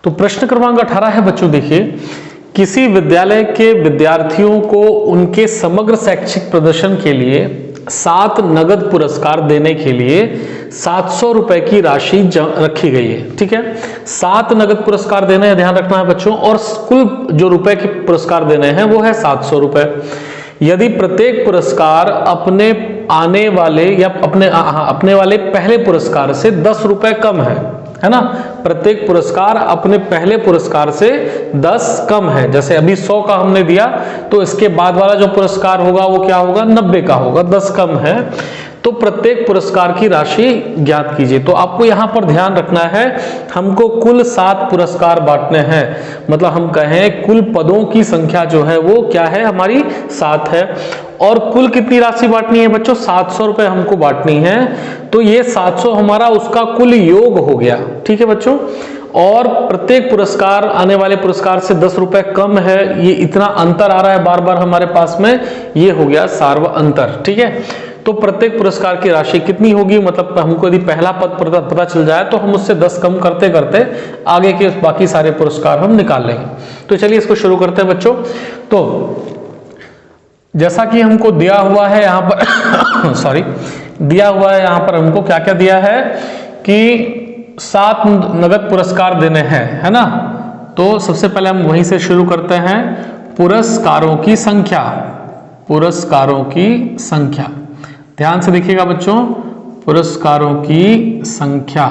तो प्रश्न क्रमांक 18 है बच्चों, देखिए, किसी विद्यालय के विद्यार्थियों को उनके समग्र शैक्षिक प्रदर्शन के लिए 7 नगद पुरस्कार देने के लिए 700 रुपए की राशि रखी गई है। ठीक है, 7 नगद पुरस्कार देने हैं, ध्यान रखना है बच्चों, और कुल जो रुपए के पुरस्कार देने हैं वो है 700 रुपए। यदि प्रत्येक पुरस्कार अपने आने वाले या अपने वाले पहले पुरस्कार से 10 रुपए कम है ना, प्रत्येक पुरस्कार अपने पहले पुरस्कार से 10 कम है, जैसे अभी 100 का हमने दिया तो इसके बाद वाला जो पुरस्कार होगा वो क्या होगा, 90 का होगा, 10 कम है, तो प्रत्येक पुरस्कार की राशि ज्ञात कीजिए। तो आपको यहां पर ध्यान रखना है, हमको कुल 7 पुरस्कार बांटने हैं, मतलब हम कहें कुल पदों की संख्या जो है वो क्या है, हमारी 7 है, और कुल कितनी राशि बांटनी है बच्चों, 700 रुपए हमको बांटनी है। तो ये 700 हमारा उसका कुल योग हो गया। ठीक है बच्चों, और प्रत्येक पुरस्कार आने वाले पुरस्कार से 10 रुपए कम है, ये इतना अंतर आ रहा है बार बार हमारे पास में, ये हो गया सार्व अंतर। ठीक है, तो प्रत्येक पुरस्कार की राशि कितनी होगी, मतलब हमको यदि पहला पद पता चल जाए तो हम उससे 10 कम करते करते आगे के बाकी सारे पुरस्कार हम निकाल लेंगे। तो चलिए इसको शुरू करते हैं बच्चों। तो जैसा कि हमको दिया हुआ है यहाँ पर सॉरी, दिया हुआ है यहाँ पर हमको क्या क्या दिया है कि 7 नगद पुरस्कार देने हैं, है ना। तो सबसे पहले हम वहीं से शुरू करते हैं, पुरस्कारों की संख्या, पुरस्कारों की संख्या, ध्यान से देखिएगा बच्चों, पुरस्कारों की संख्या।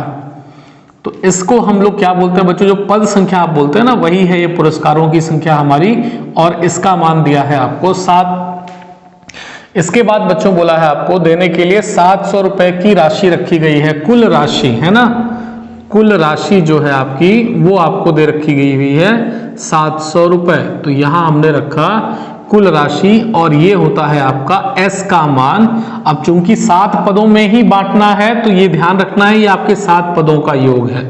तो इसको हम लोग क्या बोलते हैं बच्चों, जो पद संख्या आप बोलते हैं ना, वही है ये पुरस्कारों की संख्या हमारी, और इसका मान दिया है आपको 7। इसके बाद बच्चों बोला है आपको देने के लिए 700 रुपए की राशि रखी गई है, कुल राशि है ना, कुल राशि जो है आपकी वो आपको दे रखी गई हुई है 700 रुपए। तो यहां हमने रखा कुल राशि, और ये होता है आपका S का मान। अब चूंकि 7 पदों में ही बांटना है तो ये ध्यान रखना है, ये आपके 7 पदों का योग है,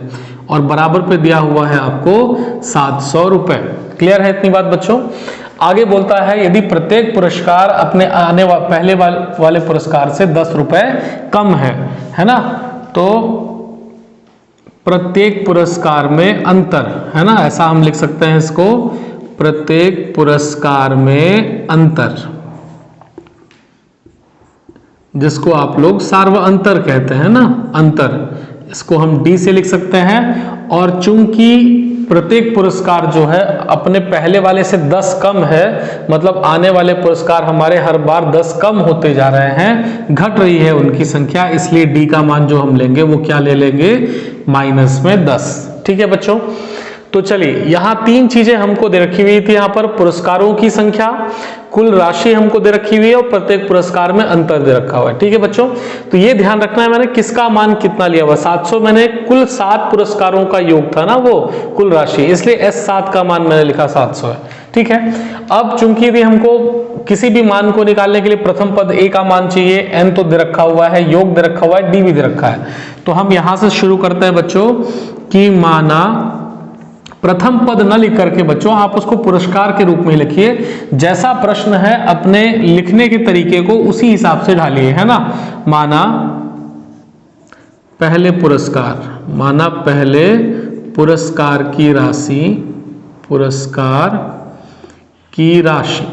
और बराबर पे दिया हुआ है आपको 700 रुपए। क्लियर है इतनी बात बच्चों। आगे बोलता है, यदि प्रत्येक पुरस्कार अपने पहले वाले पुरस्कार से 10 रुपए कम है ना, तो प्रत्येक पुरस्कार में अंतर, है ना, ऐसा हम लिख सकते हैं इसको, प्रत्येक पुरस्कार में अंतर, जिसको आप लोग सार्व अंतर कहते हैं ना, अंतर, इसको हम D से लिख सकते हैं। और चूंकि प्रत्येक पुरस्कार जो है अपने पहले वाले से 10 कम है, मतलब आने वाले पुरस्कार हमारे हर बार 10 कम होते जा रहे हैं, घट रही है उनकी संख्या, इसलिए D का मान जो हम लेंगे वो क्या ले लेंगे, -10। ठीक है बच्चों। तो चलिए, यहाँ 3 चीजें हमको दे रखी हुई थी, यहाँ पर पुरस्कारों की संख्या, कुल राशि हमको दे रखी हुई है, और प्रत्येक पुरस्कार में अंतर दे रखा हुआ है। ठीक है बच्चों, तो ये ध्यान रखना है, मैंने किसका मान कितना लिया हुआ, 700, मैंने कुल 7 पुरस्कारों का योग था ना वो कुल राशि, इसलिए S7 का मान मैंने लिखा 700 है। ठीक है, अब चूंकि भी हमको किसी भी मान को निकालने के लिए प्रथम पद A का मान चाहिए, N तो दे रखा हुआ है, योग दे रखा हुआ है, D भी दे रखा है, तो हम यहां से शुरू करते हैं बच्चों कि माना प्रथम पद न लिख करके बच्चों आप उसको पुरस्कार के रूप में लिखिए, जैसा प्रश्न है अपने लिखने के तरीके को उसी हिसाब से ढालिए, है ना। माना पहले पुरस्कार, माना पहले पुरस्कार की राशि, पुरस्कार की राशि,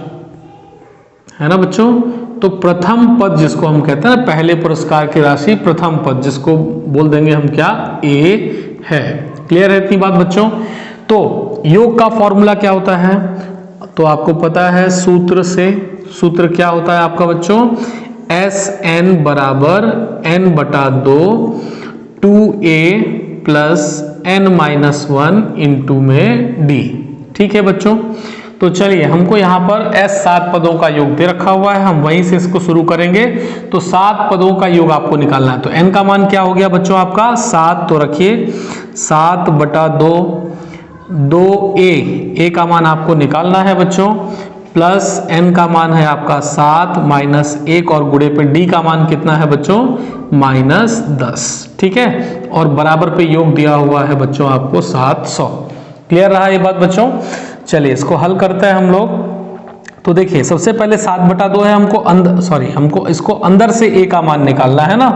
है ना बच्चों। तो प्रथम पद जिसको हम कहते हैं ना, पहले पुरस्कार की राशि प्रथम पद, जिसको बोल देंगे हम क्या, A है। क्लियर है इतनी बात बच्चों। तो योग का फॉर्मूला क्या होता है, तो आपको पता है सूत्र से, सूत्र क्या होता है आपका बच्चों, SN बराबर N/2 2A plus N-1 into में D। ठीक है बच्चों। तो चलिए, हमको यहाँ पर S7 पदों का योग दे रखा हुआ है, हम वहीं से इसको शुरू करेंगे। तो 7 पदों का योग आपको निकालना है, तो N का मान क्या हो गया बच्चों आपका 7, तो रखिए 7/2 2A का मान आपको निकालना है बच्चों, प्लस N का मान है आपका 7 माइनस 1, और गुणे पे D का मान कितना है बच्चों, -10। ठीक है, और बराबर पे योग दिया हुआ है बच्चों आपको 700। क्लियर रहा ये बात बच्चों। चलिए इसको हल करते हैं हम लोग। तो देखिए सबसे पहले 7/2 है, हमको इसको अंदर से a का मान निकालना है ना।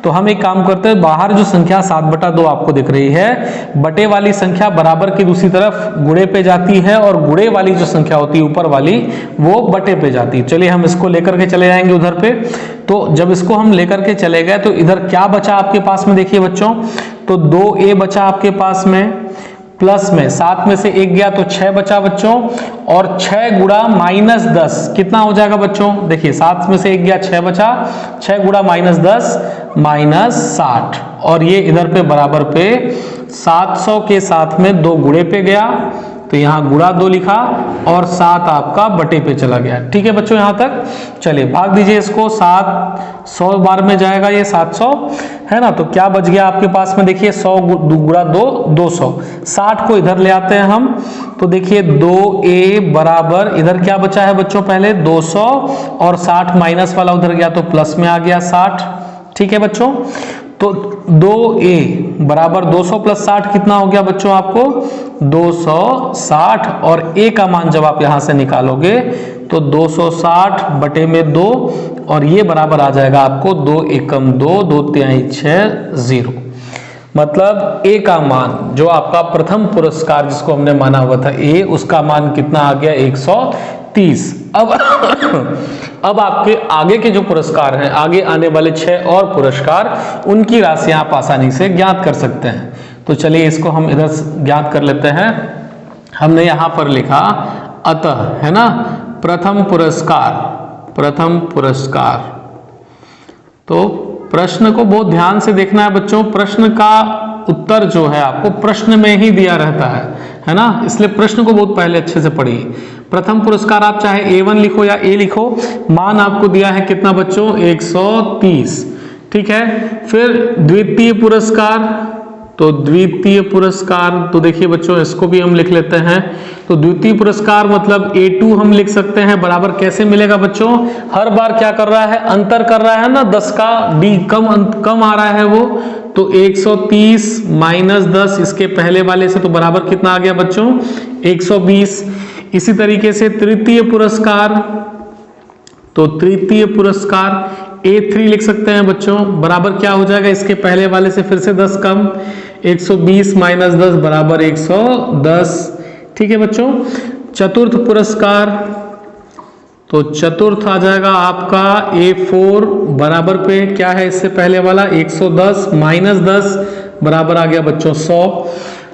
तो हम एक काम करते हैं, बाहर जो संख्या 7/2 आपको दिख रही है, बटे वाली संख्या बराबर की दूसरी तरफ गुणे पे जाती है और गुणे वाली जो संख्या होती है ऊपर वाली वो बटे पे जाती है। चलिए हम इसको लेकर के चले जाएंगे उधर पे। तो जब इसको हम लेकर के चले गए तो इधर क्या बचा आपके पास में, देखिए बच्चों, तो 2a बचा आपके पास में, प्लस में 7 में से 1 गया तो 6 बचा बच्चों, और 6 गुणा -10 कितना हो जाएगा बच्चों, देखिए 7 में से 1 गया 6 बचा, 6 गुणा -10 -60, और ये इधर पे बराबर पे 700 के साथ में 2 गुणे पे गया तो यहाँ गुणा 2 लिखा और 7 आपका बटे पे चला गया। ठीक है बच्चों यहाँ तक। चलिए भाग दीजिए इसको, 700 बार में जाएगा ये 700 है ना, तो क्या बच गया आपके पास में, देखिए 100 गुणा 2 200, 60 को इधर ले आते हैं हम, तो देखिए 2a बराबर इधर क्या बचा है बच्चों, पहले 200 और 60 माइनस वाला उधर गया तो प्लस में आ गया 60। ठीक है बच्चों, तो 2a बराबर 200 प्लस 60 कितना हो गया बच्चों आपको 260, और a का मान जब आप यहां से निकालोगे तो 260 बटे में 2, और ये बराबर आ जाएगा आपको 2 एकम 2 2 तिहाई 6 0। मतलब a का मान जो आपका प्रथम पुरस्कार जिसको हमने माना हुआ था a, उसका मान कितना आ गया 130। अब आपके आगे के जो पुरस्कार हैं, आगे आने वाले 6 और पुरस्कार, उनकी राशि आप आसानी से ज्ञात कर सकते हैं। तो चलिए इसको हम इधर ज्ञात कर लेते हैं। हमने यहां पर लिखा अतः, है ना, प्रथम पुरस्कार। तो प्रश्न को बहुत ध्यान से देखना है बच्चों, प्रश्न का उत्तर जो है आपको प्रश्न में ही दिया रहता है ना, इसलिए प्रश्न को बहुत पहले अच्छे से पढ़िए। प्रथम पुरस्कार आप चाहे A1 लिखो या A लिखो, मान आपको दिया है कितना बच्चों 130। ठीक है, फिर द्वितीय पुरस्कार, तो द्वितीय पुरस्कार तो देखिए बच्चों इसको भी हम लिख लेते हैं। तो द्वितीय पुरस्कार मतलब A2 हम लिख सकते हैं, बराबर कैसे मिलेगा बच्चों, हर बार क्या कर रहा है, अंतर कर रहा है ना, 10 का D कम आ रहा है वो, तो 130 माइनस 10 इसके पहले वाले से, तो बराबर कितना आ गया बच्चों 120। इसी तरीके से तृतीय पुरस्कार, तो तृतीय पुरस्कार A3 लिख सकते हैं बच्चों, बराबर क्या हो जाएगा, इसके पहले वाले से फिर से 10 कम, 120 माइनस 10 बराबर 110। ठीक है बच्चों, चतुर्थ पुरस्कार, तो चतुर्थ आ जाएगा आपका A4 बराबर पे क्या है इससे पहले वाला 110 माइनस 10 बराबर आ गया बच्चों 100।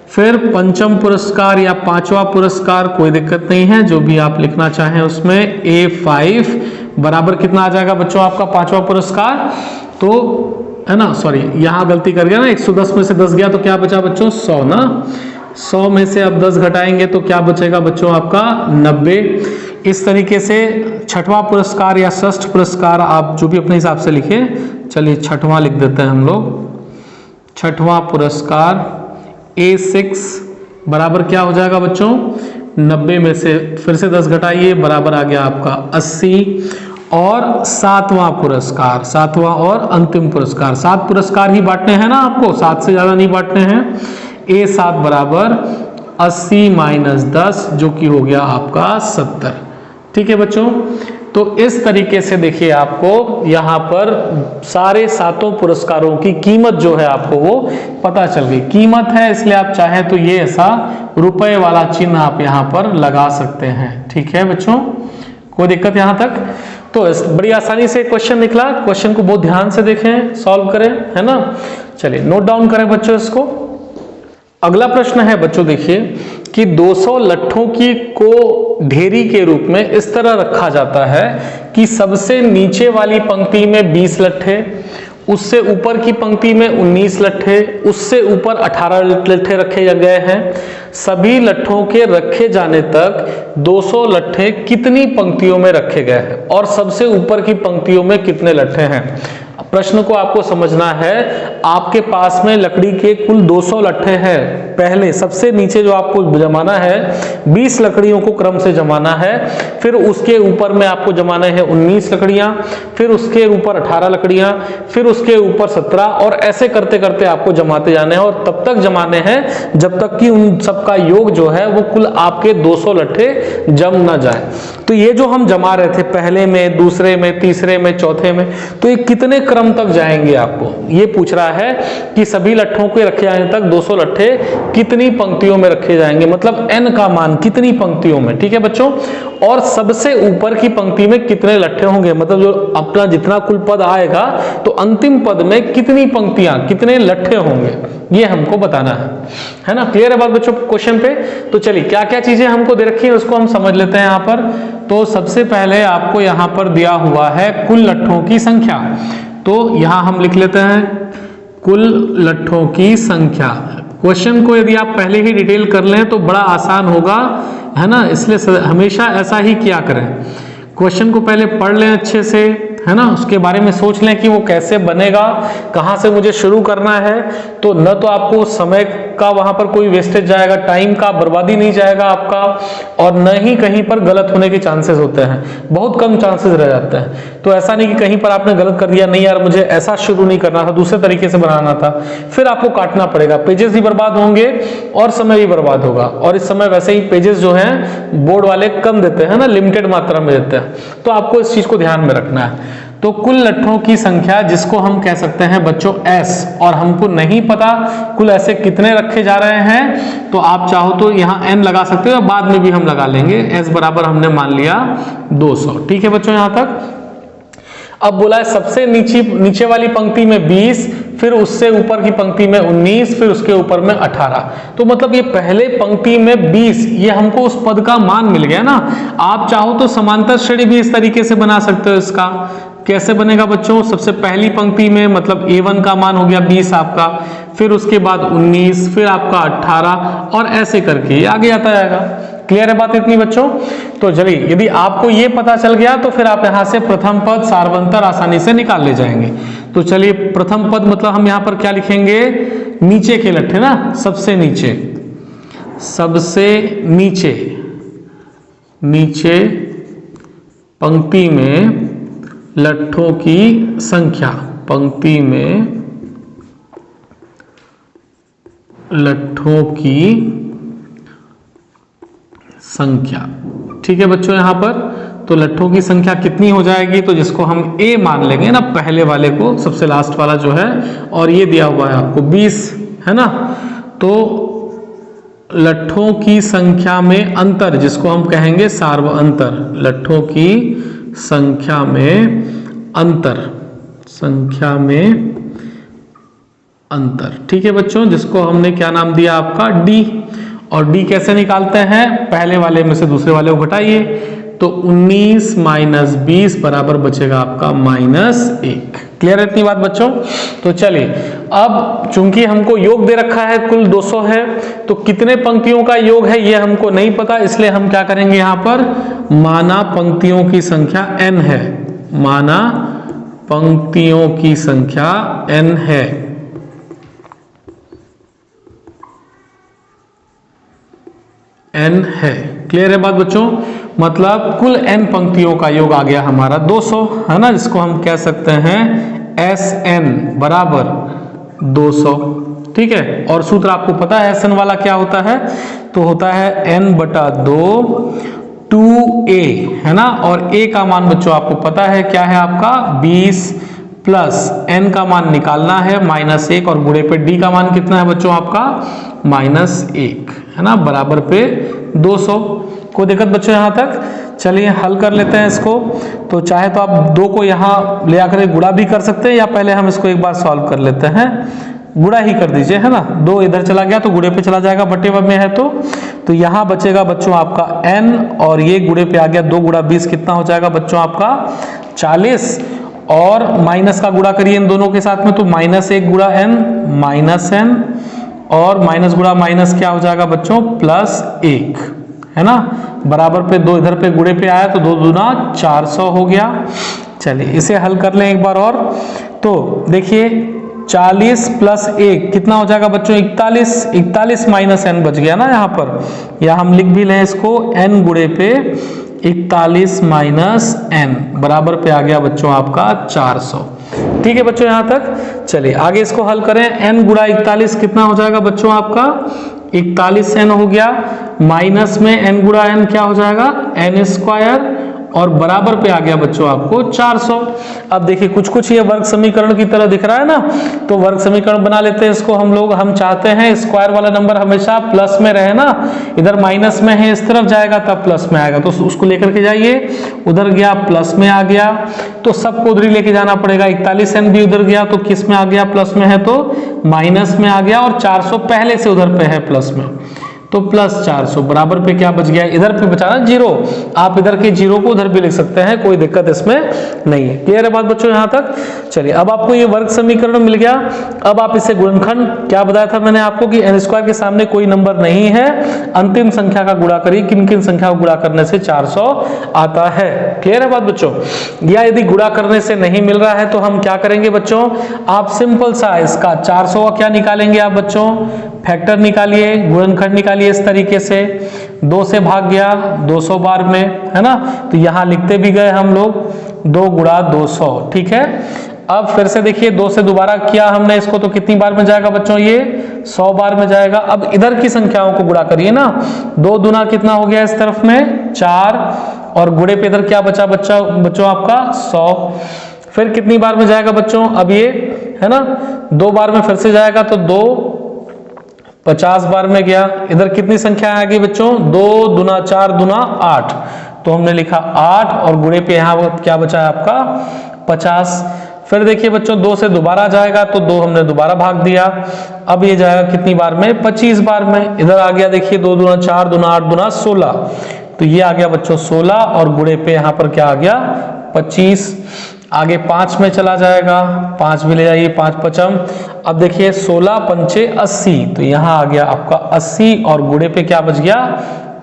फिर पंचम पुरस्कार या पांचवा पुरस्कार, कोई दिक्कत नहीं है, जो भी आप लिखना चाहें उसमें, A5 बराबर कितना आ जाएगा बच्चों आपका पांचवा पुरस्कार, तो है ना, सॉरी यहां गलती कर गया ना, 110 में से 10 गया तो क्या बचा बच्चों 100 ना, 100 में से अब 10 घटाएंगे तो क्या बचेगा बच्चों आपका 90। इस तरीके से छठवां पुरस्कार या षष्ठ पुरस्कार आप जो भी अपने हिसाब से लिखे, चलिए छठवां लिख देते हैं हम लोग। छठवां पुरस्कार A6 बराबर क्या हो जाएगा बच्चों 90 में से फिर से 10 घटाइए, बराबर आ गया आपका 80। और सातवां पुरस्कार, सातवां और अंतिम पुरस्कार, 7 पुरस्कार ही बांटने हैं ना आपको, 7 से ज्यादा नहीं बांटने हैं। A7 बराबर 80 माइनस 10 जो कि हो गया आपका 70। ठीक है बच्चों, तो इस तरीके से देखिए आपको यहाँ पर सारे 7 पुरस्कारों की कीमत जो है आपको वो पता चल गई। कीमत है इसलिए आप चाहे तो ये ऐसा रुपए वाला चिन्ह आप यहाँ पर लगा सकते हैं। ठीक है बच्चों, कोई दिक्कत यहाँ तक? तो बड़ी आसानी से क्वेश्चन निकला, क्वेश्चन को बहुत ध्यान से देखें, सॉल्व करें, है ना। चलिए नोट डाउन करें बच्चों इसको। अगला प्रश्न है बच्चों देखिए कि 200 लट्ठों की को ढेरी के रूप में इस तरह रखा जाता है कि सबसे नीचे वाली पंक्ति में 20 लट्ठे, उससे ऊपर की पंक्ति में 19 लट्ठे, उससे ऊपर 18 लट्ठे रखे गए हैं। सभी लट्ठों के रखे जाने तक 200 लट्ठे कितनी पंक्तियों में रखे गए हैं और सबसे ऊपर की पंक्तियों में कितने लट्ठे हैं। प्रश्न को आपको समझना है। आपके पास में लकड़ी के कुल 200 लट्ठे हैं। पहले सबसे नीचे जो आपको जमाना है 20 लकड़ियों को क्रम से जमाना है, फिर उसके ऊपर में आपको जमाना है 19 लकड़ियां, फिर उसके ऊपर 18 लकड़ियां, फिर उसके ऊपर 17, और ऐसे करते करते आपको जमाते जाने हैं और तब तक जमाने हैं जब तक कि उन सबका योग जो है वो कुल आपके 200 लट्ठे जम ना जाए। तो ये जो हम जमा रहे थे पहले में, दूसरे में, तीसरे में, चौथे में, तो ये कितने क्रम तक जाएंगे आपको ये पूछ रहा है कि सभी लट्ठों के रखे जाने तक 200 लट्ठे कितनी पंक्तियों में रखे जाएंगे, मतलब n का मान कितनी पंक्तियों में। ठीक है बच्चों, और सबसे ऊपर की पंक्ति में कितने लट्ठे होंगे, मतलब जो अपना जितना कुल पद आएगा तो अंतिम पद में कितनी पंक्तियां, कितने लट्ठे होंगे, ये हमको बताना है ना। क्लियर है बात बच्चों क्वेश्चन पे? तो चलिए क्या क्या चीजें हमको दे रखी है उसको हम समझ लेते हैं यहाँ पर। तो सबसे पहले आपको यहाँ पर दिया हुआ है कुल लट्ठों की संख्या। तो यहाँ हम लिख लेते हैं कुल लट्ठों की संख्या। क्वेश्चन को यदि आप पहले ही डिटेल कर लें तो बड़ा आसान होगा, है ना, इसलिए हमेशा ऐसा ही किया करें। क्वेश्चन को पहले पढ़ लें अच्छे से, है ना, उसके बारे में सोच लें कि वो कैसे बनेगा, कहाँ से मुझे शुरू करना है। तो न तो आपको समय का वहां पर कोई वेस्टेज जाएगा, टाइम का बर्बादी नहीं जाएगा आपका, और न ही कहीं पर गलत होने के चांसेस होते हैं, बहुत कम चांसेस रह जाते हैं। तो ऐसा नहीं कि कहीं पर आपने गलत कर दिया, नहीं यार मुझे ऐसा शुरू नहीं करना था, दूसरे तरीके से बनाना था, फिर आपको काटना पड़ेगा, पेजेस भी बर्बाद होंगे और समय भी बर्बाद होगा। और इस समय वैसे ही पेजेस जो हैं बोर्ड वाले कम देते हैं ना, लिमिटेड मात्रा में देते हैं, तो आपको इस चीज को ध्यान में रखना है। तो कुल लट्ठों की संख्या जिसको हम कह सकते हैं बच्चों S, और हमको नहीं पता कुल ऐसे कितने रखे जा रहे हैं, तो आप चाहो तो यहाँ N लगा सकते हो, बाद में भी हम लगा लेंगे। S बराबर हमने मान लिया 200। ठीक है बच्चों यहाँ तक। अब बोला है सबसे नीचे वाली पंक्ति में 20, फिर उससे ऊपर की पंक्ति में 19, फिर उसके ऊपर में 18। तो मतलब ये पहले पंक्ति में 20, ये हमको उस पद का मान मिल गया ना। आप चाहो तो समांतर श्रेणी भी इस तरीके से बना सकते हो। इसका कैसे बनेगा बच्चों? सबसे पहली पंक्ति में मतलब A1 का मान हो गया 20 आपका, फिर उसके बाद 19, फिर आपका 18, और ऐसे करके ये आगे आता जाएगा। क्लियर है बात इतनी बच्चों? तो चलिए यदि आपको ये पता चल गया तो फिर आप यहां से प्रथम पद सार्वंतर आसानी से निकाल ले जाएंगे। तो चलिए प्रथम पद मतलब हम यहां पर क्या लिखेंगे, नीचे के लट्ठे ना, सबसे नीचे, सबसे नीचे, नीचे पंक्ति में लट्ठों की संख्या, पंक्ति में लट्ठों की संख्या। ठीक है बच्चों यहाँ पर तो लट्ठों की संख्या कितनी हो जाएगी, तो जिसको हम A मान लेंगे ना, पहले वाले को, सबसे लास्ट वाला जो है, और ये दिया हुआ है आपको 20, है ना। तो लट्ठों की संख्या में अंतर, जिसको हम कहेंगे सार्वअंतर, लट्ठों की संख्या में अंतर, संख्या में अंतर। ठीक है बच्चों, जिसको हमने क्या नाम दिया आपका D। और D कैसे निकालते हैं, पहले वाले में से दूसरे वाले को घटाइए, तो 19 माइनस 20 बराबर बचेगा आपका -1। क्लियर है इतनी बात बच्चों? तो चलिए अब चूंकि हमको योग दे रखा है कुल 200 है, तो कितने पंक्तियों का योग है ये हमको नहीं पता, इसलिए हम क्या करेंगे यहाँ पर, माना पंक्तियों की संख्या n है, माना पंक्तियों की संख्या n है, n है। क्लियर है बात बच्चों? मतलब कुल n पंक्तियों का योग आ गया हमारा 200, है ना, जिसको हम कह सकते हैं Sn बराबर 200। ठीक है, और सूत्र आपको पता है Sn वाला क्या होता है, तो होता है n/2 2a, है ना। और a का मान बच्चों आपको पता है क्या है आपका 20, प्लस n का मान निकालना है -1, और गुणे पे d का मान कितना है बच्चों आपका -1, है ना, बराबर पे 200। कोई दिक्कत बच्चों यहाँ तक? चलिए हल कर लेते हैं इसको। तो चाहे तो आप 2 को यहाँ ले आकर गुणा भी कर सकते हैं, या पहले हम इसको एक बार सॉल्व कर लेते हैं, गुणा ही कर दीजिए, है ना। 2 इधर चला गया तो गुणे पे चला जाएगा, बटे में है तो यहाँ बचेगा बच्चों आपका n, और ये गुणे पे आ गया, 2 गुणा 20 कितना हो जाएगा बच्चों आपका 40, और माइनस का गुणा करिए इन दोनों के साथ में, तो -1 गुणा n -n, और माइनस गुणा माइनस क्या हो जाएगा बच्चों +1, है ना, बराबर पे 2 इधर पे गुणे पे आया तो 2 दूना 400 हो गया। चलिए इसे हल कर लें एक बार और। तो देखिए 40 प्लस 1 कितना हो जाएगा बच्चों 41, 41 माइनस n बच गया ना यहाँ पर, या हम लिख भी लें इसको n गुणे पे 41 माइनस n बराबर पे आ गया बच्चों आपका 400। ठीक है बच्चों यहाँ तक। चलिए आगे इसको हल करें। n गुणा 41 कितना हो जाएगा बच्चों आपका 41n हो गया, माइनस में n गुणा n क्या हो जाएगा n स्क्वायर, और बराबर पे आ गया बच्चों आपको 400। अब देखिए कुछ कुछ ये वर्ग समीकरण की तरह दिख रहा है ना, तो वर्ग समीकरण बना लेते हैं इसको हम लोग। हम चाहते हैं स्क्वायर वाला नंबर हमेशा प्लस में रहे ना, इधर माइनस में है इस तरफ जाएगा तब प्लस में आएगा, तो उसको लेकर के जाइए, उधर गया प्लस में आ गया, तो सबको उधर ही लेके जाना पड़ेगा। 41n भी उधर गया तो किस में आ गया प्लस में है तो माइनस में आ गया, और 400 पहले से उधर पे है प्लस में, तो प्लस 400 बराबर पे क्या बच गया, इधर पे बचा ना जीरो, आप इधर के जीरो को उधर भी लिख सकते हैं, कोई दिक्कत इसमें नहीं है। क्लियर है बात बच्चों यहाँ तक। चलिए अब आपको ये वर्ग समीकरण मिल गया। अब आप इसे गुणनखंड, क्या बताया था मैंने आपको कि n स्क्वायर के सामने कोई नंबर नहीं है, अंतिम संख्या का गुणा करिए, किन किन संख्या को गुणा करने से 400 आता है। क्लियर है बात बच्चों। या यदि गुणा करने से नहीं मिल रहा है तो हम क्या करेंगे बच्चों, आप सिंपल सा इसका 400 का क्या निकालेंगे आप बच्चों, फैक्टर निकालिए, गुणनखंड निकालिए इस तरीके से, 2 से भाग गया 200 बार में, है ना, तो यहां लिखते भी गए हम लोग 2 गुणा 200। ठीक है, अब फिर से देखिए 2 से दोबारा किया हमने इसको, तो कितनी बार में जाएगा बच्चों, ये 100 बार में जाएगा। अब इधर की संख्याओं को गुणा करिए ना, 2 दूना कितना हो गया इस तरफ में 4, और गुणे पे इधर क्या बचा बच्चों आपका 100। फिर कितनी बार में जाएगा बच्चों, अब ये है ना 2 बार में फिर से जाएगा, तो 2 50 बार में गया। इधर कितनी संख्या आ गई बच्चों, 2 दूना 4 दूना 8, तो हमने लिखा 8, और गुणे पे यहाँ क्या बचा है आपका 50। फिर देखिए बच्चों 2 से दोबारा जाएगा, तो 2 हमने दोबारा भाग दिया, अब ये जाएगा कितनी बार में 25 बार में। इधर आ गया देखिए 2 दूना 4 दूना 8 दूना 16, तो ये आ गया बच्चों 16, और गुणे पे यहाँ पर क्या आ गया 25। आगे 5 में चला जाएगा, 5 भी ले जाइए, 5 पचम। अब देखिए 16 पंचे 80, तो यहाँ आ गया आपका 80, और गुणे पे क्या बच गया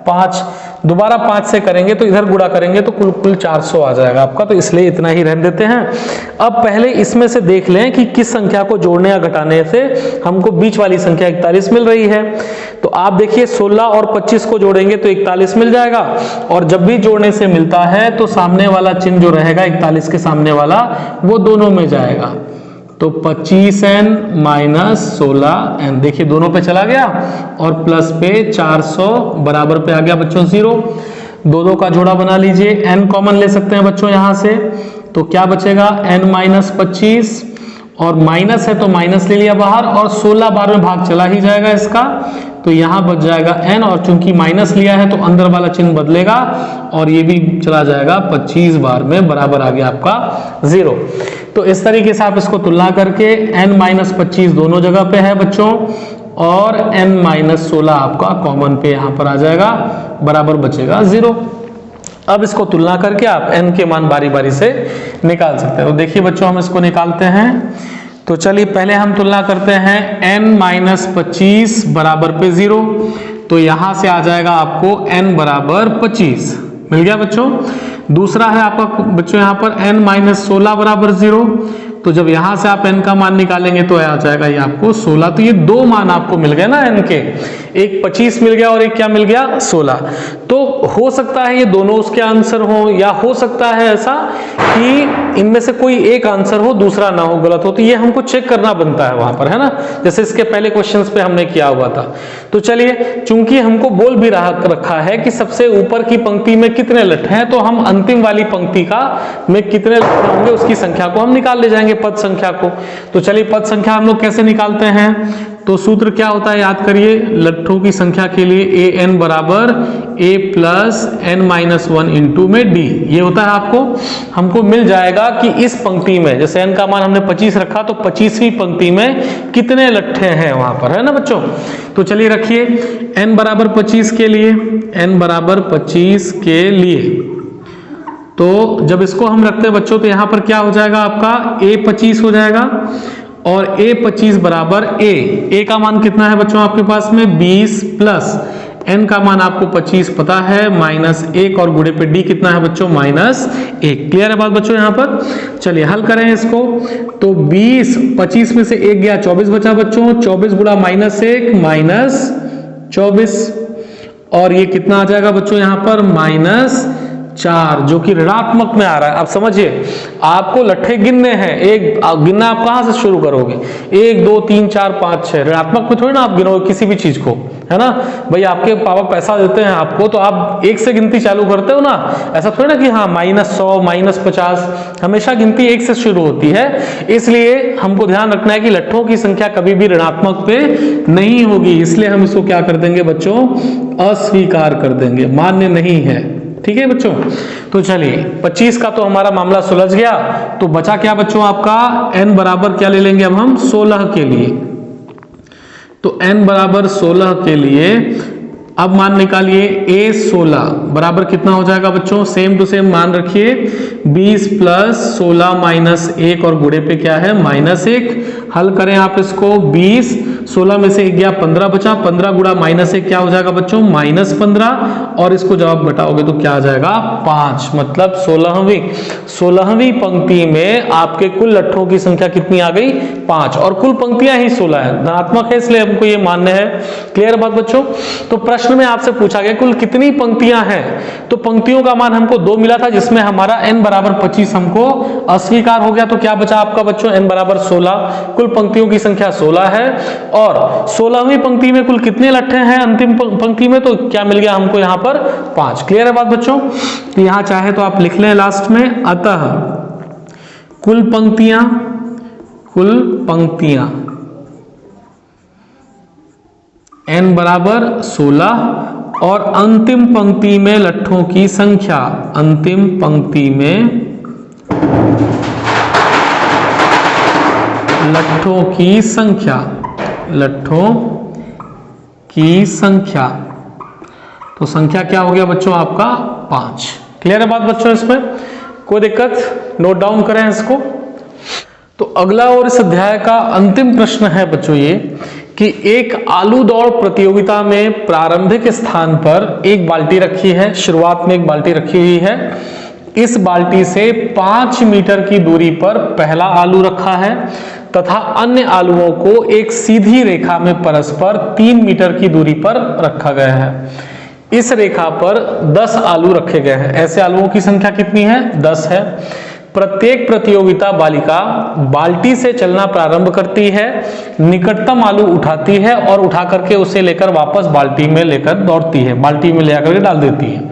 5। दोबारा 5 से करेंगे तो इधर गुणा करेंगे तो कुल 400 आ जाएगा आपका, तो इसलिए इतना ही रहने देते हैं। अब पहले इसमें से देख लें कि किस संख्या को जोड़ने या घटाने से हमको बीच वाली संख्या 41 मिल रही है। तो आप देखिए 16 और 25 को जोड़ेंगे तो 41 मिल जाएगा, और जब भी जोड़ने से मिलता है तो सामने वाला चिन्ह जो रहेगा 41 के सामने वाला वो दोनों में जाएगा, तो 25n माइनस 16n, देखिए दोनों पे चला गया, और प्लस पे 400 बराबर पे आ गया बच्चों 0। 2 का जोड़ा बना लीजिए, n कॉमन ले सकते हैं बच्चों यहाँ से, तो क्या बचेगा n माइनस 25, और माइनस है तो माइनस ले लिया बाहर, और 16 बार में भाग चला ही जाएगा इसका, तो यहाँ बच जाएगा n, और चूंकि माइनस लिया है तो अंदर वाला चिन्ह बदलेगा, और ये भी चला जाएगा 25 बार में, बराबर आ गया आपका 0। तो इस तरीके से आप इसको तुलना करके n माइनस 25 दोनों जगह पे है बच्चों, और n माइनस 16 आपका कॉमन पे यहाँ पर आ जाएगा, बराबर बचेगा 0। अब इसको तुलना करके आप n के मान बारी बारी से निकाल सकते हैं। तो देखिए बच्चों हम इसको निकालते हैं, तो चलिए पहले हम तुलना करते हैं n माइनस 25 बराबर पे 0, तो यहां से आ जाएगा आपको n बराबर 25 मिल गया बच्चों। दूसरा है आपका बच्चों यहाँ पर n माइनस 16 बराबर 0, तो जब यहां से आप n का मान निकालेंगे तो आ जाएगा ये आपको 16। तो ये 2 मान आपको मिल गए ना n के, एक 25 मिल गया और एक क्या मिल गया 16। तो हो सकता है ये दोनों उसके आंसर हो, या हो सकता है ऐसा कि इनमें से कोई एक आंसर हो दूसरा ना हो, गलत हो, तो ये हमको चेक करना बनता है वहां पर, है ना, जैसे इसके पहले क्वेश्चंस पे हमने किया हुआ था। तो चलिए चूंकि हमको बोल भी रखा है कि सबसे ऊपर की पंक्ति में कितने लट्ठे हैं, तो हम अंतिम वाली पंक्ति का में कितने लट्ठे होंगे उसकी संख्या को हम निकाल ले जाएंगे, पद संख्या को। तो चलिए पद संख्या हम लोग कैसे निकालते हैं, तो सूत्र क्या होता है याद करिए, लट्ठों की संख्या के लिए an बराबर a plus n minus 1 into में d, ये होता है आपको। हमको मिल जाएगा कि इस पंक्ति में, जैसे n का मान हमने 25 रखा, तो 25वीं पंक्ति में कितने लट्ठे हैं वहां पर, है ना बच्चों। तो चलिए रखिए n बराबर 25 के लिए, n बराबर 25 के लिए, तो जब इसको हम रखते हैं बच्चों तो यहां पर क्या हो जाएगा आपका a 25 हो जाएगा, और a 25 बराबर a का मान कितना है बच्चों आपके पास में 20 प्लस n का मान आपको 25 पता है, -1 और गुणे पे d कितना है बच्चों, -1। क्लियर है बात बच्चों यहाँ पर। चलिए हल करें इसको, तो 25 में से 1 गया, 24 बचा बच्चों, 24 गुणा -1 -24, और ये कितना आ जाएगा बच्चों यहाँ पर -4, जो कि ऋणात्मक में आ रहा है। अब समझिए, आपको लट्ठे गिनने हैं, एक गिनना आप कहां से शुरू करोगे, 1 2 3 4 5 6, ऋणात्मक में थोड़ी ना आप गिनोगे किसी भी चीज को, है ना भाई। आपके पापा पैसा देते हैं आपको, तो आप 1 से गिनती चालू करते हो ना, ऐसा थोड़ी ना कि हाँ -100 -50, हमेशा गिनती 1 से शुरू होती है। इसलिए हमको ध्यान रखना है कि लट्ठों की संख्या कभी भी ऋणात्मक पे नहीं होगी, इसलिए हम इसको क्या कर देंगे बच्चों, अस्वीकार कर देंगे, मान्य नहीं है। ठीक है बच्चों, तो चलिए 25 का तो हमारा मामला सुलझ गया। तो बचा क्या बच्चों आपका, n बराबर क्या ले लेंगे अब हम, 16 के लिए। तो n बराबर 16 के लिए अब मान निकालिए, a16 बराबर कितना हो जाएगा बच्चों, सेम टू सेम मान रखिए, 20 + 16 - 1 और गुणे पे क्या है -1। हल करें आप इसको, 20, 16 में से 1 गया, 15 बचा, 15 गुणा -1 क्या हो जाएगा बच्चों, -15, और इसको जब आप घटाओगे तो क्या आ जाएगा 5, मतलब 16वीं पंक्ति में आपके कुल लट्ठों की संख्या कितनी आ गई, 5, और कुल पंक्तियां ही 16 है, धनात्मक है, इसलिए हमको ये मान्य है। क्लियर बात बच्चों। तो प्रश्न में आपसे पूछा गया कुल कितनी पंक्तियां हैं, तो पंक्तियों का मान हमको 2 मिला था, जिसमें हमारा n बराबर 25 हमको अस्वीकार हो गया। तो क्या बचा आपका बच्चों, n बराबर 16, कुल पंक्तियों की संख्या 16 है, और 16वीं पंक्ति में कुल कितने लट्ठे हैं अंतिम पंक्ति में, तो क्या मिल गया हमको यहाँ पर 5। क्लियर है बात बच्चों। तो यहां चाहे तो आप लिख लें लास्ट में, अतः कुल पंक्तियां n बराबर 16, और अंतिम पंक्ति में लट्ठों की संख्या, अंतिम पंक्ति में लट्ठों की संख्या, तो संख्या क्या हो गया बच्चों आपका 5। क्लियर है बात बच्चों, इसमें कोई दिक्कत, नोट डाउन करें इसको। तो अगला और इस अध्याय का अंतिम प्रश्न है बच्चों ये, कि एक आलू दौड़ प्रतियोगिता में प्रारंभिक स्थान पर एक बाल्टी रखी है, शुरुआत में एक बाल्टी रखी हुई है। इस बाल्टी से 5 मीटर की दूरी पर पहला आलू रखा है, तथा अन्य आलुओं को एक सीधी रेखा में परस्पर 3 मीटर की दूरी पर रखा गया है। इस रेखा पर 10 आलू रखे गए हैं। ऐसे आलुओं की संख्या कितनी है, 10 है। प्रत्येक प्रतियोगिता बालिका बाल्टी से चलना प्रारंभ करती है, निकटतम आलू उठाती है और उठा करके उसे लेकर वापस बाल्टी में लेकर दौड़ती है, बाल्टी में ले आकर के डाल देती है।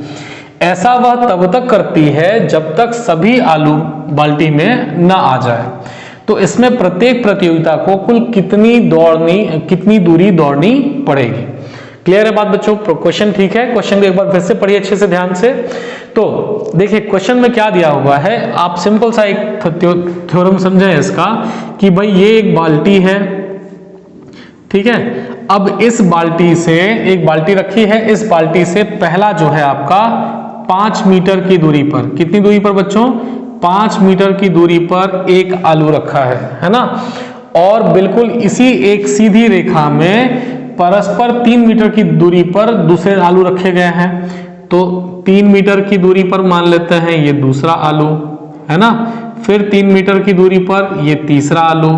ऐसा वह तब तक करती है जब तक सभी आलू बाल्टी में न आ जाए। तो इसमें प्रत्येक प्रतियोगिता को कुल कितनी दूरी दौड़नी पड़ेगी। क्लियर है बात बच्चों, क्वेश्चन ठीक है, क्वेश्चन को एक बार फिर से पढ़िए अच्छे से ध्यान से। तो देखिए क्वेश्चन में क्या दिया हुआ है, आप सिंपल सा एक थ्योरम समझें इसका, कि भाई ये एक बाल्टी है, ठीक है। अब इस बाल्टी से एक बाल्टी रखी है, इस बाल्टी से पहला जो है आपका 5 मीटर की दूरी पर, कितनी दूरी पर बच्चों, 5 मीटर की दूरी पर एक आलू रखा है ना, और बिल्कुल इसी एक सीधी रेखा में परस्पर 3 मीटर की दूरी पर दूसरे आलू रखे गए हैं। तो 3 मीटर की दूरी पर मान लेते हैं ये दूसरा आलू, है ना, फिर 3 मीटर की दूरी पर ये तीसरा आलू।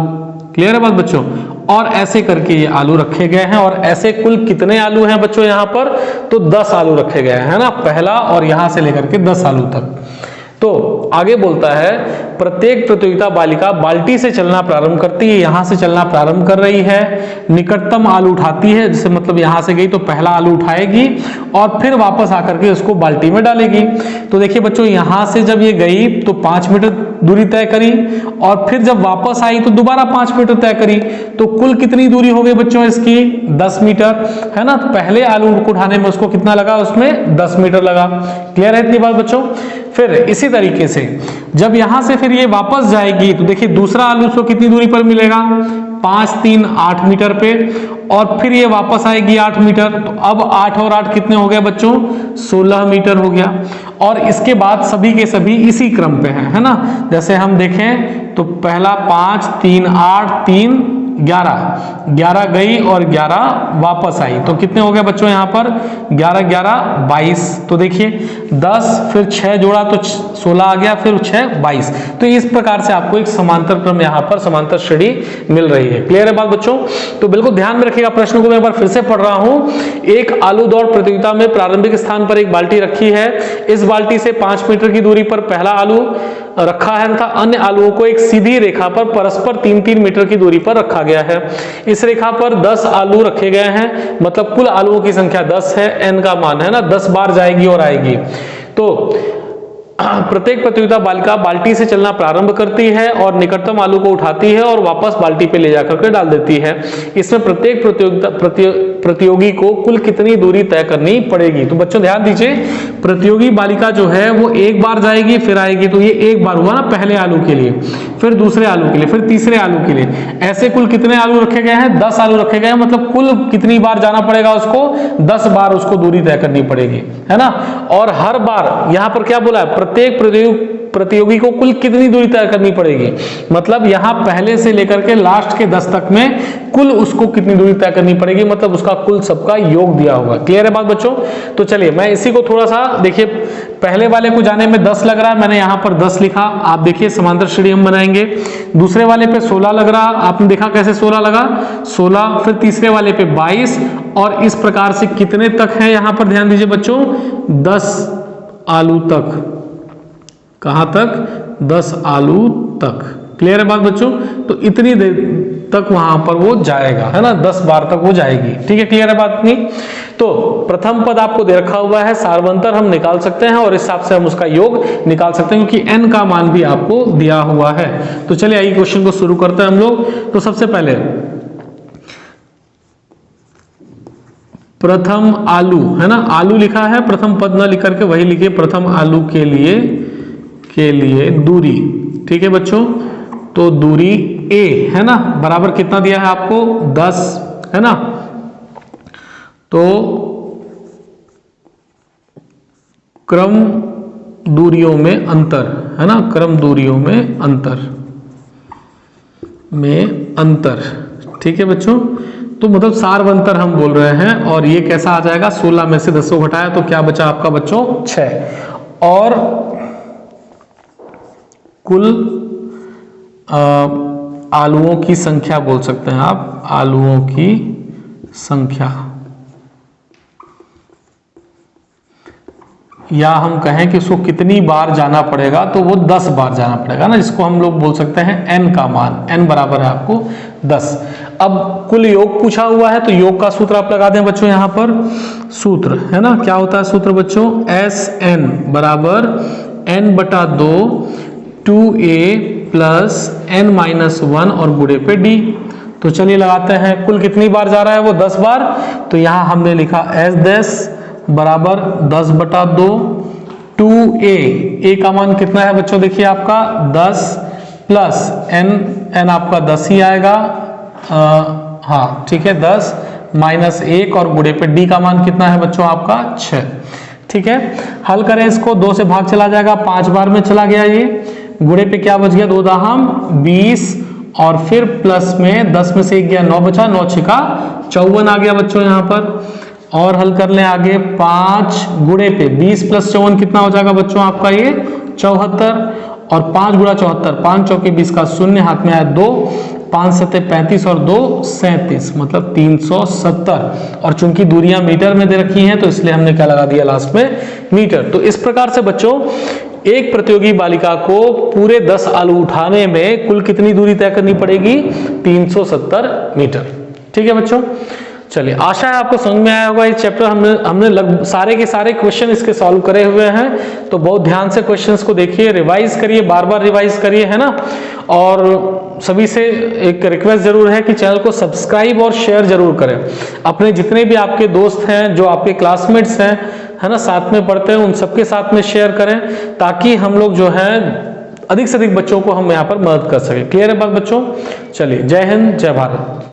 क्लियर है बात बच्चों, और ऐसे करके ये आलू रखे गए हैं। और ऐसे कुल कितने आलू हैं बच्चों यहाँ पर, तो 10 आलू रखे गए हैं ना, पहला और यहां से लेकर के 10 आलू तक। तो आगे बोलता है प्रत्येक प्रतियोगिता बालिका बाल्टी से चलना प्रारंभ करती है, यहां से चलना प्रारंभ कर रही है, निकटतम आलू उठाती है, जैसे मतलब यहां से गई तो पहला आलू उठाएगी और फिर वापस आकर के उसको बाल्टी में डालेगी। तो देखिए बच्चों, यहां से जब ये गई तो 5 मीटर दूरी तय करी, और फिर जब वापस आई तो दोबारा 5 मीटर तय करी। तो कुल कितनी दूरी हो गई बच्चों इसकी, 10 मीटर, है ना। तो पहले आलू को उठाने में उसको कितना लगा, उसमें 10 मीटर लगा। क्लियर है इतनी बात बच्चों। फिर इसी तरीके से जब यहां से फिर ये वापस जाएगी तो देखिए दूसरा आलू उसको कितनी दूरी पर मिलेगा, 5 3 8 मीटर पे, और फिर ये वापस आएगी 8 मीटर। तो अब 8 और 8 कितने हो गए बच्चों, 16 मीटर हो गया। और इसके बाद सभी के सभी इसी क्रम पे हैं, है ना। जैसे हम देखें तो पहला 5 3 8 3 11 गई और 11 वापस आई, तो कितने हो गए बच्चों यहाँ पर 11 11 22। तो देखिए 10 फिर 6 जोड़ा तो 16 आ गया, फिर 6 22। तो इस प्रकार से आपको एक समांतर क्रम यहाँ पर समांतर श्रेणी मिल रही है। क्लियर है बात बच्चों? तो बिल्कुल ध्यान में रखिएगा, प्रश्न को मैं एक बार फिर से पढ़ रहा हूं। एक आलू दौड़ प्रतियोगिता में प्रारंभिक स्थान पर एक बाल्टी रखी है। इस बाल्टी से 5 मीटर की दूरी पर पहला आलू रखा है तथा अन्य आलुओं को एक सीधी रेखा पर परस्पर 3-3 मीटर की दूरी पर रखा गया है। इस रेखा पर 10 आलू रखे गए हैं, मतलब कुल आलुओं की संख्या 10 है, n का मान है ना, 10 बार जाएगी और आएगी। तो प्रत्येक प्रतियोगिता बालिका बाल्टी से चलना प्रारंभ करती है और निकटतम आलू को उठाती है और वापस बाल्टी पे ले जाकर के डाल देती है। इसमें प्रत्येक प्रतियोगी को कुल कितनी दूरी तय करनी पड़ेगी? तो बच्चों ध्यान दीजिए, प्रतियोगी बालिका जो है वो एक बार जाएगी फिर आएगी, तो ये एक बार हुआ ना पहले आलू के लिए, फिर दूसरे आलू के लिए, फिर तीसरे आलू के लिए, ऐसे कुल कितने आलू रखे गए हैं? 10 आलू रखे गए हैं, मतलब कुल कितनी बार जाना पड़ेगा उसको? 10 बार उसको दूरी तय करनी पड़ेगी, है ना। और हर बार यहां पर क्या बोला है? प्रत्येक प्रतियोगी को कुल कितनी दूरी तय करनी पड़ेगी, मतलब यहां पहले से लेकर के लास्ट के 10 तक में कुल उसको कितनी दूरी तय करनी पड़ेगी, मतलब उसका कुल सबका योग दिया होगा। क्लियर है बात बच्चों? तो चलिए मैं इसी को थोड़ा सा देखिए, पहले वाले को जाने में 10 लग रहा है, मैंने यहां पर 10 लिखा। आप देखिए समांतर श्रेणी हम बनाएंगे। दूसरे वाले पे 16 लग रहा, आपने देखा कैसे 16 लगा, 16, फिर तीसरे वाले पे 22, और इस प्रकार से कितने तक है यहां पर ध्यान दीजिए बच्चों, 10 आलू तक। कहां तक? 10 आलू तक। क्लियर है बात बच्चों? तो इतनी देर तक वहां पर वो जाएगा, है ना, 10 बार तक वो जाएगी। ठीक है, क्लियर है बात नहीं? तो प्रथम पद आपको दे रखा हुआ है, सार्वंतर हम निकाल सकते हैं और इस हिसाब से हम उसका योग निकाल सकते हैं, क्योंकि n का मान भी आपको दिया हुआ है। तो चलिए आइए क्वेश्चन को शुरू करते हैं हम लोग। तो सबसे पहले प्रथम आलू, है ना, आलू लिखा है, प्रथम पद ना लिख करके वही लिखिए, प्रथम आलू के लिए दूरी। ठीक है बच्चों, तो दूरी a है ना, बराबर कितना दिया है आपको? 10, है ना। तो क्रम दूरियों में अंतर, है ना, क्रम दूरियों में अंतर। ठीक है बच्चों, तो मतलब सार्वंतर हम बोल रहे हैं। और ये कैसा आ जाएगा? 16 में से 10 को घटाया तो क्या बचा आपका बच्चों? 6। और कुल आलुओं की संख्या बोल सकते हैं आप, आलुओं की संख्या, या हम कहें कि उसको कितनी बार जाना पड़ेगा, तो वो 10 बार जाना पड़ेगा ना, जिसको हम लोग बोल सकते हैं n का मान। n बराबर है आपको 10। अब कुल योग पूछा हुआ है, तो योग का सूत्र आप लगा दें बच्चों यहां पर। सूत्र है ना, क्या होता है सूत्र बच्चों? SN बराबर n/2 2a प्लस n-1 और गुणे पे d। तो चलिए लगाते हैं, कुल कितनी बार जा रहा है वो? 10 बार। तो यहां हमने लिखा S10 बराबर 10/2 2a, a का मान कितना है बच्चों? देखिए आपका 10 प्लस n आपका 10 ही आएगा, हाँ ठीक है, 10 माइनस 1 और गुणे पे d का मान कितना है बच्चों आपका? 6। ठीक है, हल करें इसको, 2 से भाग चला जाएगा, 5 बार में चला गया ये, गुणे पे क्या बच गया? 2 दाहम 20, और फिर प्लस में 10 में से 1 गया, 9 बचा, 9 छिका 54 आ गया बच्चों यहाँ पर। और हल कर लें आगे, 5 गुणे पे 20 प्लस 54 कितना हो जाएगा बच्चों आपका? ये 74, और 5 गुणा 74, 5 चौके 20 का 0, हाथ में आया 2, 5 सत्ते 35 और 2 37, मतलब 370। और चूंकि दूरियां मीटर में दे रखी हैं तो इसलिए हमने क्या लगा दिया लास्ट में? मीटर। तो इस प्रकार से बच्चों एक प्रतियोगी बालिका को पूरे 10 आलू उठाने में कुल कितनी दूरी तय करनी पड़ेगी? 370 मीटर। ठीक है बच्चों, चलिए आशा है आपको समझ में आया होगा। इस चैप्टर हमने सारे के सारे क्वेश्चन इसके सॉल्व करे हुए हैं, तो बहुत ध्यान से क्वेश्चंस को देखिए, रिवाइज करिए, बार बार रिवाइज करिए, है ना। और सभी से एक रिक्वेस्ट जरूर है कि चैनल को सब्सक्राइब और शेयर जरूर करें। अपने जितने भी आपके दोस्त हैं, जो आपके क्लासमेट्स हैं, है ना, साथ में पढ़ते हैं, उन सबके साथ में शेयर करें, ताकि हम लोग जो है अधिक से अधिक बच्चों को हम यहाँ पर मदद कर सकें। क्लियर है बात बच्चों? चलिए, जय हिंद, जय भारत।